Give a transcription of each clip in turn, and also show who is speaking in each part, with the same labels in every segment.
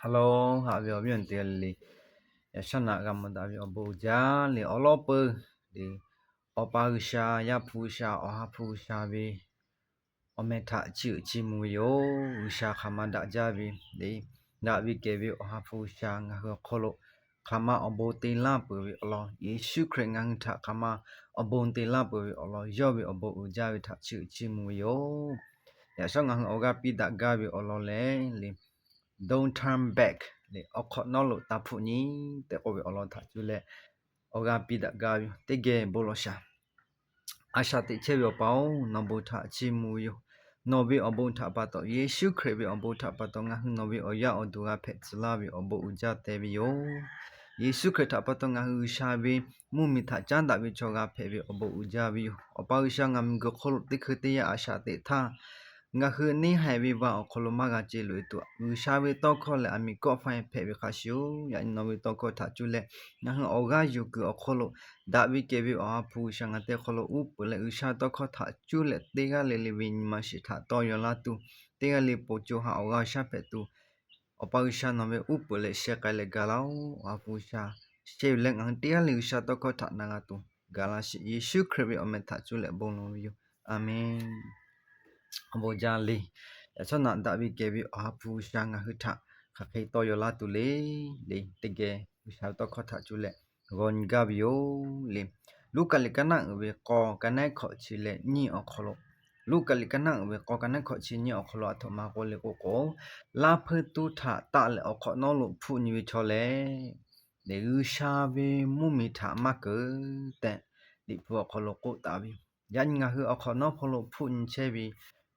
Speaker 1: Hello, have you been telling Shana Gamadavi Obuja, Li Olopo, the Opagusha, Yapusha, or Hapushavi, Ometa Chimuyo, Usha Hamada Javi, the that we gave you Hapusha, her colo, Kama Obote Lampu, or Yeshukring Anta Kama, Obonte Lampu, or Jovi Obo Ujavi Chimuyo. Yasong Ogapi that Gavi Olole. Don't turn back လေအခနော်လို့တဖူနီတဲ့အိုဝအလောတာကျူလေဩဂါပိဒဂါတေဂေဘောလရှာအာရှာတိချေရောပေါင်းနဘောထအချီမူယောနော်ဘီအဘုံထပတ်တော့ယေရှုခရစ်ဘီအဘုံထပတ်တော့ငါဟနော်ဘီအယာအဒူကဖက်စလာဘီအဘုံဥကြတဲ့ဘီယောယေရှုခရစ်ထပတ်တော့ငါဟူရှာဘီမူမီထချန်တာဘီချောကဖဲဘီအဘုံဥကြဘီအပဝရှာငါမဂခလတိခတေယအာရှာတိသာငါခုနေဟဲဘီဘာအခလမကချေလွေတူငူရှာဘီတော့ခေါ်လေအမီကောဖိုင်ဖဲဘီခါရှူယန်နော်ဘီတော့ခေါ်ထချူလေငါဟဩဂါယုကအခလဒါဘီကေဘီအဖူရှာငါတဲ့ခလဥပလေဥရှာတော့ခေါ်ထချူလေတေကလေလီဝင်းမရှိထတော့ယလာတူတေကလေပိုချိုဟာဩဂါရှာဖဲတူအပဝရှာနော်ဘီဥပလေရှက်ကလေဂလောအဖူရှာရှေလငန်တေကလေဥရှာတော့ခေါ်ထနာငါတူဂါလာရှိယေရှုခရစ်ဘီအမေထချူလေဘုံလုံးယောအာမင်အဘောကြလေဆနဒါဘီကေဘီအဖူရှာငါဟထခခေတော်ယလာတူလေလေတကယ်ဝရှာတော့ခထချူလေဂွန်ဂဘီယိုလေလူကလကနဝေကောကနခောချီလေညီအခလောလူကလကနဝေကောကနခောချီညီအခလောအထမကိုလေကိုလာဖတူထတာလေအခနောလို့ဖူညီချောလေလေဥရှာဘီမူမီထမကတဲ့ဒီဖူအခလောကိုတာဘီယန်ငါဟအခနောဖလို့ဖူညချေဘီ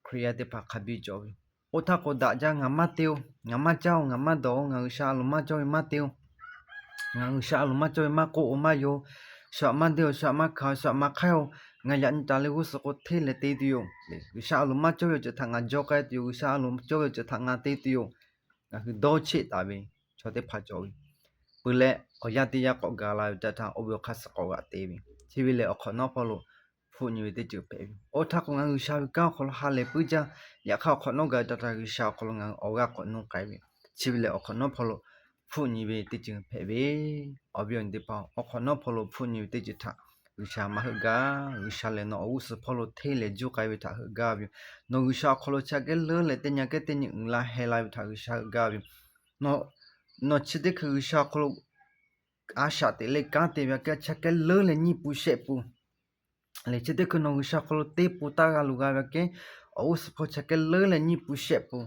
Speaker 1: creative pakhabi job ota ko da ja nga mateo nga ma chao nga ma do nga sha lu ma choi mateo nga sha lu ma choi ma ko o ma yo sha ma deo sha ma kha sha ma khao nga yan ta le gu so ko the le te dio le sha lu ma choi je thang nga jo ka dio sha lu choi je thang nga te dio nga hu do che ta be cho te pha jo pu le o ya ti ya ko ga la ta tha o bo kha sa ko ga te bi chi bi le o kho no pho loဖူညွေတဲ့ကျပဲအော်ထကငါရှာကောက်ခလဟာလေပူကြရခောက်ခနောကတတရရှာခလငါအောကခနောကိုင်ချိဘလေအခနောဖလို့ဖူညွေတဲ့ကျဖဲပဲအဘယန်ဒီပေါအခနောဖလို့ဖူညွေတဲ့ကျထရရှာမဟဂါရရှာလေနောအုစဖလို့သေးလေဂျုကိုင်ဝထဟဂါဘနောရရှာခလချကဲလေလေတညကတဲ့ညလာဟဲလာဝထရရှာဂါဘနောချတဲ့ခရရှာခလအာရှာတဲ့လေကတဲ့ကချကဲလေလေညပူရှေပူလေချတဲ့ကနောရှာခလတေပူတာကလူကပဲကဲအုစဖို့ချက်ကလဲလေညပူရှက်ပူ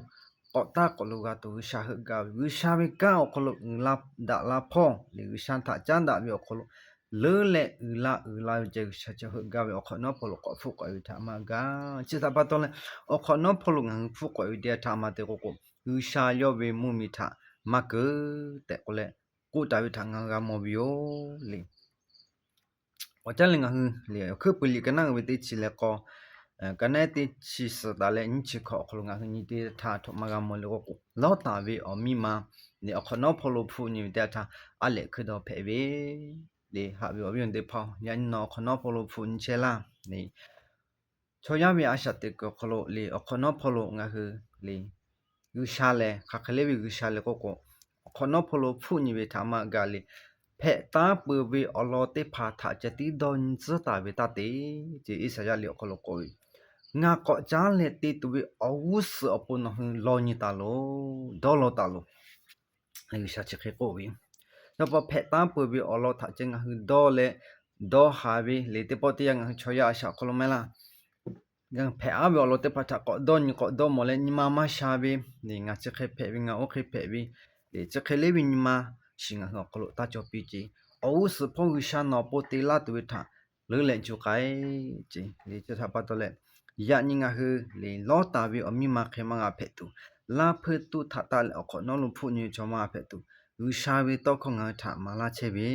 Speaker 1: ကောတာကလူကတူရှာဟကဝရှာဘကောကလလာဒါလာဖောလေရှန်တာချန်ဒါမျိုးကလလဲလေလာကျေရှာချဟကဝအခနောဖလကဖုကဝထမကချစ်တာပတ်တော်လေအခနောဖလငန်ဖုကဝတဲ့ထမတဲ့ကိုဝရှာရောဝေမှုမိထမကတဲ့ကိုလေကိုတာဝထငန်ကမောဘီယိုလေ我家人个le可不里个那个的起来个，个那的起是打来你去考可能个你的他他妈个么了个老大位哦密码，你可能跑路铺你的他阿来去到排位，你还有用的跑，人那可能跑路铺你去啦，你。cho ya mi asha te ko kholo le okhono pholo nga hu le yu sha le khakhale bi yu sha le ko okhono pholo phu ni be thama ga le phe ta pu be olo te pha tha che ti don zu ta be ta te ji isa ya le kholo ko nga ko cha le te tu be awu su opon hu lo ni ta lo do lo ta lo le sha che khe ko bi no pa phe ta pu be olo tha che nga hu do le do ha be le te po te yang cho ya sha kholo me la gang phe a be lo te pa tha ko do mo le ni ma sha be ni nga che khe phe bi nga o khe phe bi le che khe le bi ni ma shi nga ko lo ta cho pi ji o su po wi sha no po te la tu tha le le chu kai ji le che tha pa to le ya ni nga hu le lo ta bi o mi ma khe ma nga phe tu la phe tu tha ta le ko no lu phu ni cho ma phe tu wi sha be to ko nga tha ma la che bi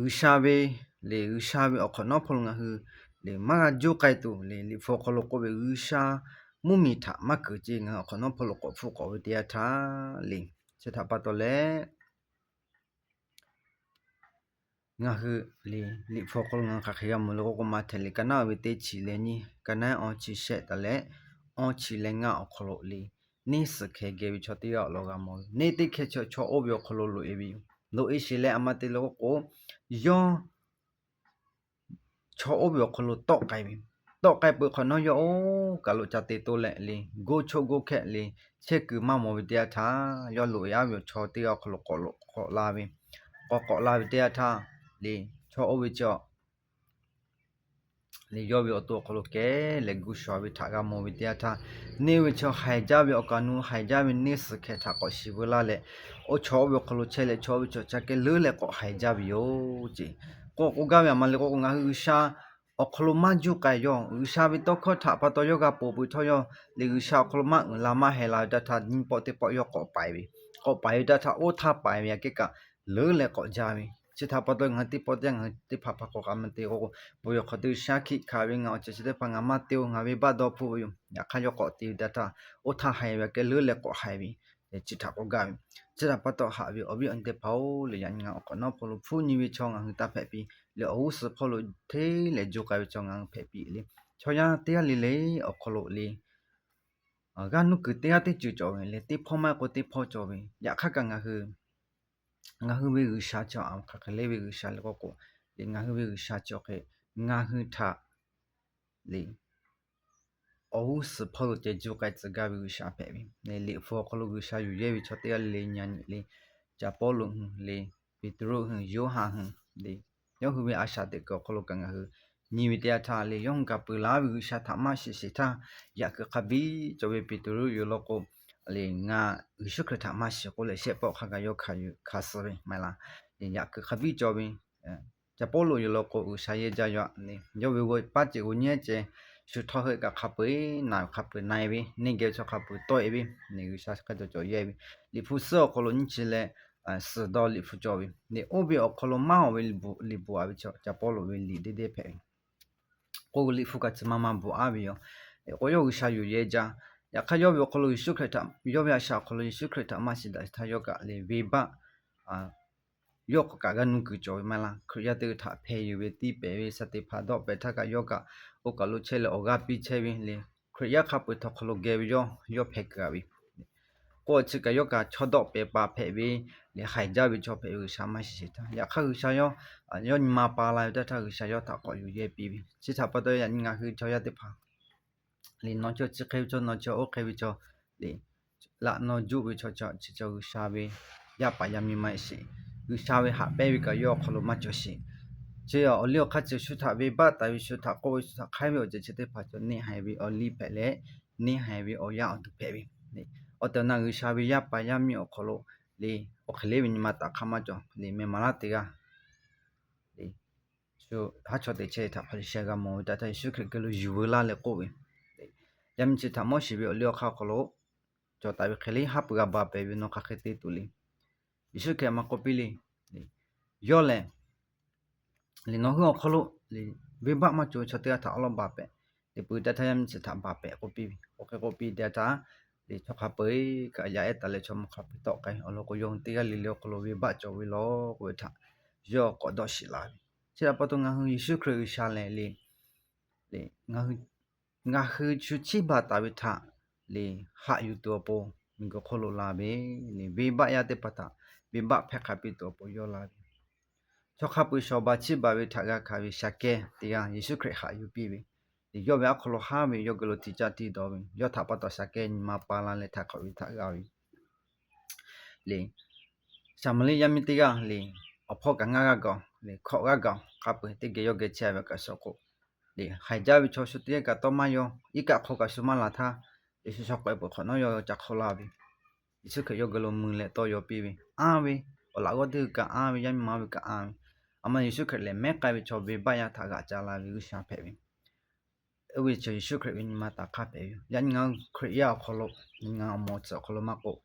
Speaker 1: wi sha be le wi sha be o ko no phu nga hu le ma jo kai tu le fo ko lo ko be sha mu mi tha ma ke ji nga ko no pho lo ko phu ko de ya tha le che tha pa to le nga hu le fo ko nga kha khya mu lo ko ma the le kana we te chi le ni kana on chi she ta le on chi le nga o ko lo le နေစခဲကေပြီးချတိရလောကမောနေတိခဲချောအိုဘီခလိုလိုအေဘီလိုအရှိလေအမတေလောကိုယောချောအိုဘီခလိုတော့ကိုင်ဘီတော့ကိုင်ပခနော်ယောကလိုချတေတိုလေလီဂိုချိုဂိုခဲလီချက်ကူမမောဘီတရထားယောလိုရဘီချောတိရခလိုကောလိုခေါ်လာဘီကောလာဘီတရထားလီချောအိုဘီချောလေယောဘီအတော့ခလိုကဲလေဂူရှောဘီထာကမောဘီတရထားနေဝချောဟိုင်ကြဘီအကနူဟိုင်ကြဘီနေစခဲထာကောရှိဘလာလေအိုချောဘီခလိုချဲလေချောဘီချောချက်ကဲလွလေကောဟိုင်ကြဘီယောဂျီကိုကမြမလေကိုငါဟူရှာအခလိုမဂျုကယောဥရှာဘီတော့ခထပတော်ယောကပိုပူထောယောလေဥရှာခလိုမလာမဟဲလာဒတာညင်ပေါ်တေပေါ်ယောကောပိုင်ဘီကောပိုင်ဒတာအိုထပိုင်မြကေကလွလေကောဂျာဘီချစ်ထပတော်ငါတိပေါ်တဲ့ငါတိဖဖကောကမတေကိုဘူယောခတူရှာခိခါဝင်းငါချစ်တဲ့ပငါမတေငါဝေဘတော့ဖူယရခါယောကောတီဒတာအိုထဟဲဝကေလွလေကောဟဲဘီချစ်ထကောကချစ်ထပတော်ဟာဘီအဘီအန်တေဖောလေယငါကောနော်ဖလိုဖူညီဝီချောင်းငါဟတာဖက်ဘီလေအိုးစဖလိုသေးလေဂျိုကဝီချောင်းငါဖက်ဘီလေချောရတရားလီလေအခလိုလေကနုကတရားတိကျကြောဝင်လေတိဖောမကိုတိဖောကြောဝင်ရခကငါဟူဝေရရှာချောအောင်ခကလေးဝေရရှာလကိုလေငါဟူဝေရရှာချောခဲငါဟူထလေအိုးစဖလိုတေဂျိုကတ်စဂါဝေရရှာဖက်ဘီလေလေဖောခလိုဝေရရှာယူရဲဝီချောတရားလေညာလေဂျာပေါ်လုံလေပီတရိုဟယိုဟာဟလေယောဟူဝေအာရှာတေကောခလိုကငါဟူညီဝတရထားလေယောင်ကပလာဝီရှာသမရှိတာယကခဘီဇဝေပီတရူယောလကိုလေငါရှုခရထမရှိကိုလေရှေပေါ့ခကယောခါယူခါစပဲမလားယကခဘီဇဝေဂျပိုလိုယောလကိုရှာယေကြယောနေယောဝေကိုပတ်ချေကိုညဲကျဲရှုထောဟကခပေနာခပေနိုင်ဘီနေကေချခပေတော့ဘီနေရှာခတော့ကြောရဲဘီလီဖူဆောကိုလိုညချလေစဒေါ်လီဖူကြောဘီနေအိုဘီအခလိုမောင်ဝေလီဘူအဘီချဂျပိုလိုဝေလီဒေဖဲကိုလီဖူကချမမဘူအဘီယောကိုယောရှာယူရဲကြရခယောဘခလိုရှုခရတယောဘရှာခလိုရှုခရတမရှိဒသယောကလေဝေဘယောကကနုကကြောမလာခရတေထဖေယူဝေတိပေဝေစတိဖာတော့ပေထကယောကအိုကလိုချဲလေဩဂပိချဲဝင်းလေခရယခပထခလိုဂေယောဖေကဝီကိုချကယောကချောတော့ပေပါဖေဝေလေခိုင်ကြဝီချောဖေဝေရှာမရှိတာရခရရှာယောညီမပါလာတထရရှာယောတာကိုယူရဲပြီးချစ်ထပတော့ရငါခချောရတဲ့ဖာလေနော်ချချခဲချောနော်ချโอเคဝီချောလေလာနော်ဂျူဝီချောချောချောရှာဘေရပါရမီမရှိယူရှာဝေဟာပဲဝီကယောခလိုမချောရှိကျေအလျောခချရှုထဘေဘတာဝီရှုထကိုရှုထခိုင်မြောချတဲ့ဖာချောနေဟိုင်ဘီအလီပဲလေနေဟိုင်ဘီအရအောင်တူပဲဘီအတနာယူရှာဝေရပါရမီခလိုလေအခလေးဝီမတာခမချောလေမေမလာတေကလေရှုဟာချောတဲ့ချေထဖလရှေကမောတတရှုခကလိုယူလာလေကိုဝီယမ်ချစ်ထမရှိဘီအလျောခခလိုကျော်တာဘီခလေးဟပ်ကဘာပဲဘီနောခခတေတူလီရှုကမကိုပီလီယောလဲလီနော်ဟောခလိုလီဘေဘမချိုချတဲ့တာအလောဘာပဲဒီပူတထယမ်ချစ်ထဘာပဲကိုပီโอเคကိုပီဒတာလီချခပေကရအတလေချမခပတော့ကိုင်အလောကိုယုံတေကလီလောကလိုဘေဘချိုဝီလောကိုထယောကောတော့ရှိလာချစ်ပတော့ငါဟူယေရှုခရစ်ရှာလဲလီငါဟူချူချိဘာတာဝိထလေဟာယူတော့ပိုငါခလိုလာဘေလေဘေဘရတဲ့ပတာဘေဘဖက်ခပီတော့ပိုယောလာချောခပူရှောဘာချိဘာဝိထကခါဝိရှာကဲတရားယေရှုခရစ်ဟာယူပြီဒီယောဘခလိုဟာမေယောဂလိုတိချတီတော့ယောထပတော့ရှာကဲမပါလာလေထခဝိထကဝိလေရှမလေးယမီတီကလေအဖောကငါကောလေခေါကကောခပတိကေယောကေချေဘကဆောကိုလေဟိုင်ကြဝိချောရှုတေကတော့မယောဤကခေါကရှုမလာသာယေရှုရှောက်ပဲပခနော်ယောချက်ခလာပြီယေရှုခယောဂလိုမူလေတော့ယောပြီအာဝေအလာဂတ်ကအာဝေယမမဝကအာအမယေရှုခရစ်လည်းမဲကဝိချောဘေဘယထာကကြာလာပြီရှာဖဲပြီအဝိချေယေရှုခရစ်ဝိမတာခဖဲပြီယန်ငါခရစ်ယာခလိုငါမောချခလိုမကို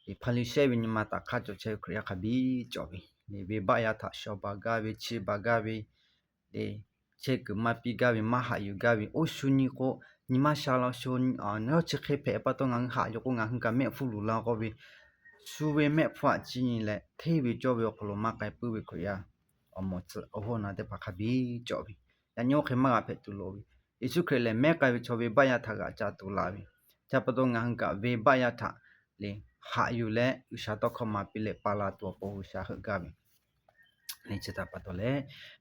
Speaker 1: ဒီဖလီရှေဝိမတာခချောချေခရစ်ယာခဘီကြောပြီဒီဘေဘယထာရှောဘာဂဝိချိဘာဂဝိဒီချေကမပီဂဝိမဟာယူဂဝိအိုရှုနီကိုညီမရှာလောရှုန်နော်ချေခေဖဲပတော့ငါဟာယကိုငါဟန်ကမဲဖူလူလာကိုဘီရှူဝေမဲဖွာချင်းလေထေဝိကြောဘီခလိုမကိုင်ပူဝိခရယာအမောချအဟောနာတဲ့ပခဘီကြောဘီညညောခေမကဖဲတူလိုဘီယေရှုခရစ်လည်းမဲကိုင်ချောဘီဘယထာကကြာတူလာဘီချ จะปะตัวงานกับเวบายาทะเลยหาอยู่และอุชาตอเข้ามาปิเลปาลาตัวโปอุชาหกาบิเลยจะตาปะตัวเลย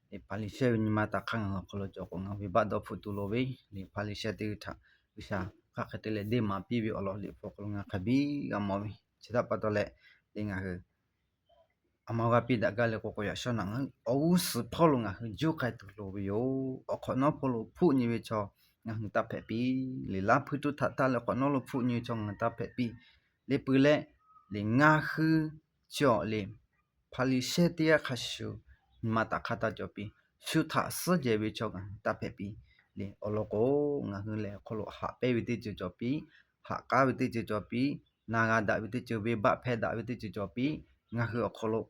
Speaker 1: เลยพาลิเชวินิมาตาขังกโลจอกงานวิบัติดอฟุตุโลเวเลยพาลิเชติทะอุชาข้าเขตเลยเดมาปีวิอลอเลยพวกงานขบีกามอวิจะตาปะตัวเลยเลยงานคืออามาว่าปีดักกาเลยก็อยากชนะงั้นเอาสุดพอลงอ่ะคือจุกไก่ตัวโลวิโอเอาขอนอพอลพูนี่วิชองานตาเปปีเลยลาพุตุทัตตาเลยขอนอลพูนี่จองานตาเปปีเลยปืนเลยเลยงาคือจ่อเลยพาลิเชติอาคาชูมาตาคาตาจ่อปีชุดทัศน์เจวิชองานตาเปปีเลยอโลโกงานคือเลยขลุหาเปวิติจ่อปีหากาวิติจ่อปีนางาดาวิติจ่อเบบะเพดาวิติจ่อปีงานคือขลุ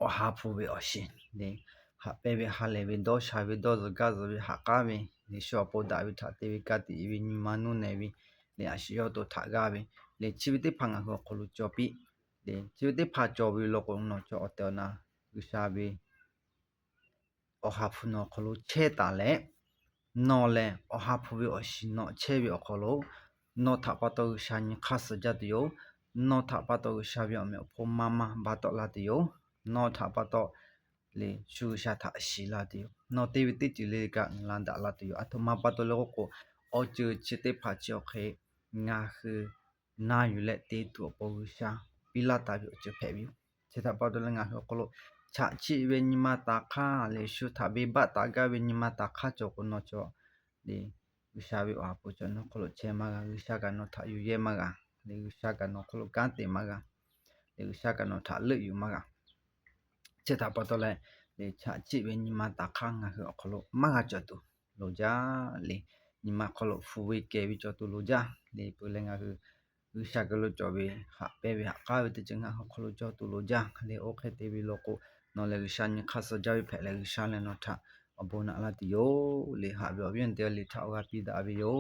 Speaker 1: อหาผู้เวอชินเลยหาเปวิหาเลวิดอชาวิดอสกาซวิหากาวิเลยชัวปอดาวิทัตวิกาติวินิมานุเนวิเลยอาชิโยโตทากาวิเลยชีวิตพังงาขลุจ่อปีเลยชีวิตพาจ่อวิโลกนอจ่อเตนาวิชาวิอหาผู้นอขลุเชตาเลนอเลอหาผู้เวอชินนอเชวิอขลุนอทัปตอวิชานิคัสจัตโยนอทัปตอวิชาวิอเมพมามาบาตอลาติโยนอทัปตอလေရှူရှာတာရှိလာတယ်နော်တေဝတိတီလေကလန်ဒါလာတူအထမပတ်တလောကိုအောချူချစ်တဲ့ဖာချောခေငါခနာယူလက်တေတူပေါ်ရှာပီလာတာပြချဖဲပြီချစ်တာပတ်တလငါကိုလိုချာချီဝေညီမတာခါလေရှူတာဘေဘတာကဝေညီမတာခါချောကိုနော်ချောလေဝရှာဝေအပူချောနော်ကိုလိုချေမကဝရှာကနော်ထယူရဲမကလေဝရှာကနော်ကိုလိုကန်တေမကလေဝရှာကနော်ထလွတ်ယူမကချစ်တာပတ်တော့လဲလေချာချစ်ပဲညီမတာခါငါဟောခလို့မငါကြတူလိုကြလေညီမခလို့ဖူဝေကဲပြီးကြတူလိုကြလေပလဲငါคือရှာကလို့ကြောပဲဟာပဲပဲကာဝတချငါခလို့ကြတူလိုကြလေโอเคတေပြီးလို့ကိုနော်လေရှာညခါစကြပဲဖဲလေရှာလဲနော်ထအဘောနာလာတီယိုလေဟာပြောပြန်တယ်လေထောက်ကပြီးတာပြီယို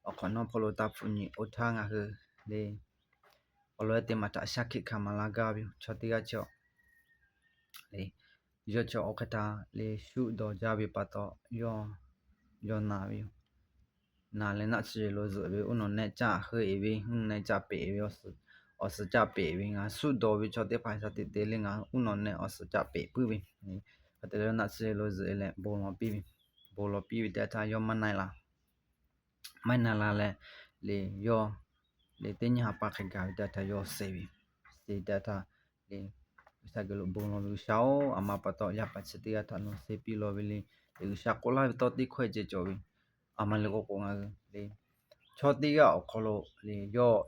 Speaker 1: အခနော်ဖလို့တာဖူညီအိုထားငါคือလေအလောတေမတာရှာခိခမလာကပြီချတိကချောလေyo cho okata le shu do ja bi pa to yo na bi na le na chi lo zu bi uno ne cha he bi ne cha pe bi o su cha pe bi nga su do bi cho te pa sa te le nga uno ne o su cha pe pu bi te le na chi lo zu le bo lo pi bi ta ta yo man nai la mai na la le yo le te nya pa kha ga ta ta yo se bi se ta ta le sa gelo bono lu shao ama pato ya pachiti ya thanu se pi lo bili le sha kola to ti khwe je jo bi ama le ko nga le choti ya kholo le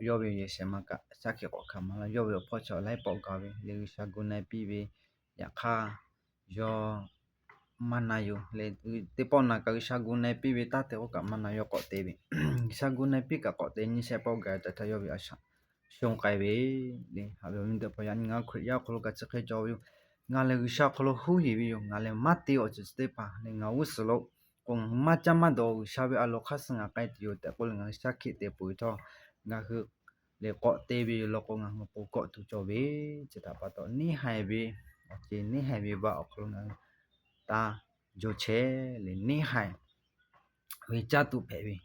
Speaker 1: yo bi ye se ma ka sa ke ko kha ma la yo bi pho cho lai po ka bi le sha gu nai pi bi ya kha yo mana yo le te po na ka sha gu nai pi bi ta te ko ka mana yo ko te bi sha gu nai pi ka ko te ni se po ga ta yo bi asha shong kai be le ha be min de pa ya nga khri ya kholo ka chakhe jo yu nga le sha kholo hu hi bi yo nga le ma te o chi ste pa le nga wu so lo kong ma cha ma do sha be a lo kha sa nga kai ti yo te ko nga sha khi te pu tho nga hu le ko te bi lo ko nga po ko tu jo be chi ta pa to ni hai be chi ni hai be ba kholo nga ta jo che le ni hai we cha tu pe be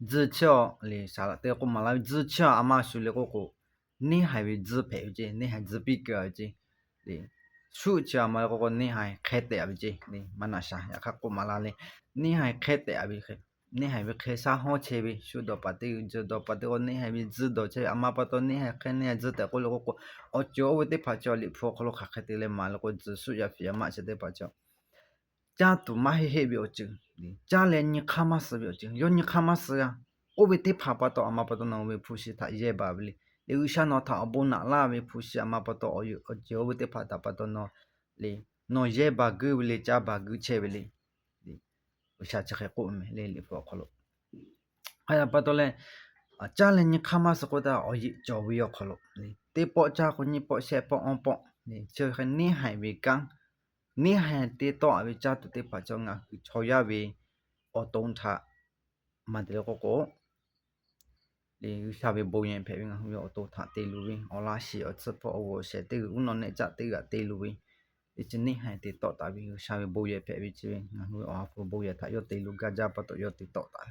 Speaker 1: 自洽嘞啥了，对我马来自洽阿妈说了个个，你还会自培的，你还自比个的，嘞，暑假嘛个个你还开的不的，嘞，马那啥呀，看我马来嘞，你还开的不开，你还会开啥好车呗？说到把的就到把的，你还会知道车，阿妈把到你还开你还知道个了个个，哦，就我的拍照里破个了开的嘞嘛，了个自暑假费嘛是的拍照。家都马黑黑表情，家连你看嘛是表情，有你看嘛是呀，我为得怕不到阿妈不到那为普西他也罢了，留下那他不拿拉为普西阿妈不到哦有，就为得怕他不到那嘞，那也罢个为了家罢个切为了，为啥子还过没嘞哩不可了，哎呀不到嘞，啊家连你看嘛是个的哦也就为要可了，得包家和你包些包安包，就和你还为讲。你还得到为家都得把这个超越为我懂他，嘛的个个，你下为保养品啊，我懂他对路为，我拉稀我吃破我写对，我那那家对个对路为，以前你还得到大为下为保养品为这边，我阿夫保养他要对路个家不都要得到大，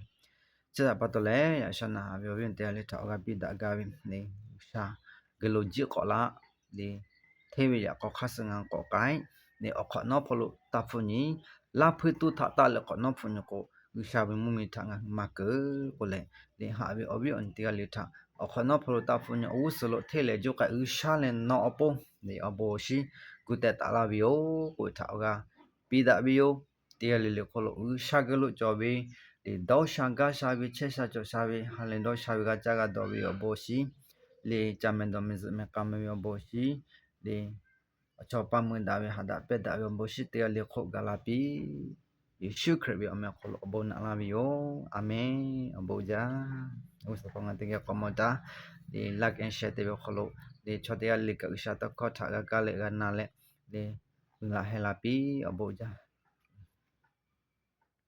Speaker 1: 这把多嘞呀像那表面点里头个比大个呢啥个逻辑搞啦的特别呀搞卡生啊搞改呢哦可能跑路大妇女拉配都他大了可能妇女个啥边木米汤啊马个过来呢哈边哦边安点里头哦可能跑路大妇女乌死了特来就个啥嘞那哦不呢哦不是古代打拉边哦古头个比大边哦点里可能啥个路做边ဒီတော့ရှာကရှာပြီးချက်ရှာကြောရှာပြီးဟာလင်တော့ရှာပြီးကကြကတော့ပြီးတော့ဘောရှိလေဂျမန်တော့မစမကမရောဘောရှိလေအချောပမွန်ဒါပဲဟာဒါပက်ဒါရောဘောရှိတဲလေခုတ်ကလာပြီးယေရှုခရစ်ပြီးအမေခေါ်လို့ဘောနာလာပြီးယောအာမင်အဘောဂျာဥစပငါတေကကမတာဒီ like and share တေခေါ်လို့ဒီချောတဲလေကဥရှာတခေါ်ထားကလေကနာလေဒီငါဟဲလာပြီးအဘောဂျာ